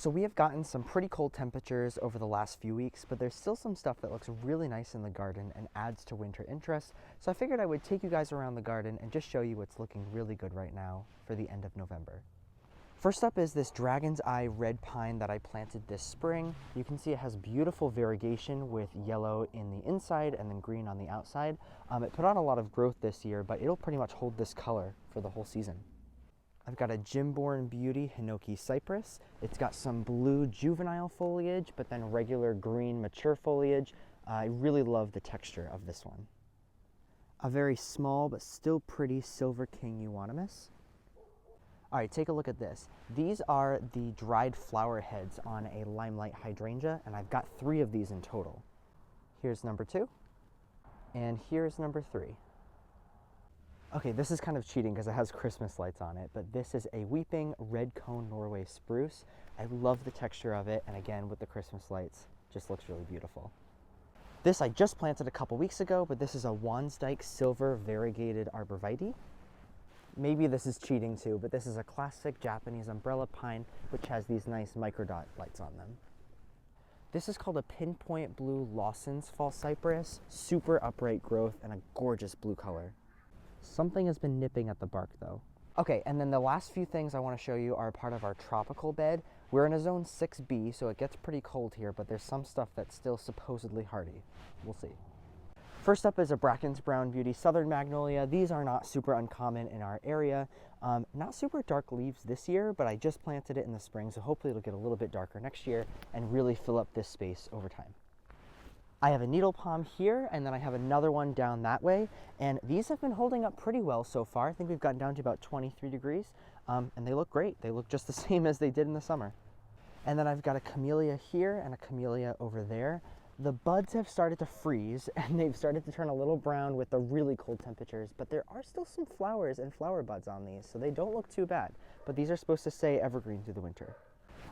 So we have gotten some pretty cold temperatures over the last few weeks, but there's still some stuff that looks really nice in the garden and adds to winter interest. So I figured I would take you guys around the garden and just show you what's looking really good right now for the end of November. First up is this Dragon's Eye red pine that I planted this spring. You can see it has beautiful variegation with yellow in the inside and then green on the outside. It put on a lot of growth this year, but it'll pretty much hold this color for the whole season. I've got a Jimbourne Beauty Hinoki Cypress. It's got some blue juvenile foliage, but then regular green mature foliage. I really love the texture of this one. A very small but still pretty Silver King Euonymus. All right, take a look at this. These are the dried flower heads on a limelight hydrangea, and I've got 3 of these in total. Here's number 2, and here's number 3. Okay, this is kind of cheating because it has Christmas lights on it, but this is a Weeping Red Cone Norway Spruce. I love the texture of it, and again, with the Christmas lights, just looks really beautiful. This I just planted a couple weeks ago, but this is a Wansdyke Silver Variegated Arborvitae. Maybe this is cheating too, but this is a classic Japanese umbrella pine, which has these nice microdot lights on them. This is called a Pinpoint Blue Lawson's Fall Cypress, super upright growth and a gorgeous blue color. Something has been nipping at the bark though. Okay, and then the last few things I want to show you are part of our tropical bed. We're in a zone 6B, so it gets pretty cold here, but there's some stuff that's still supposedly hardy. We'll see. First up is a Bracken's Brown Beauty Southern Magnolia. These are not super uncommon in our area. Not super dark leaves this year, but I just planted it in the spring, so hopefully it'll get a little bit darker next year and really fill up this space over time. I have a needle palm here, and then I have another one down that way, and these have been holding up pretty well so far. I think we've gotten down to about 23 degrees, and they look great. They look just the same as they did in the summer. And then I've got a camellia here and a camellia over there. The buds have started to freeze, and they've started to turn a little brown with the really cold temperatures, but there are still some flowers and flower buds on these, so they don't look too bad. But these are supposed to stay evergreen through the winter.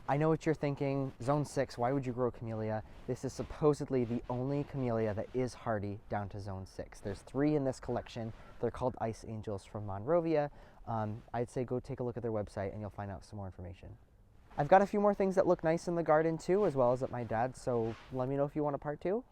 I know what you're thinking, zone 6, why would you grow camellia? This is supposedly the only camellia that is hardy down to zone 6. There's 3 in this collection. They're called Ice Angels from Monrovia. I'd say go take a look at their website and you'll find out some more information. I've got a few more things that look nice in the garden too, as well as at my dad's, so let me know if you want a part 2.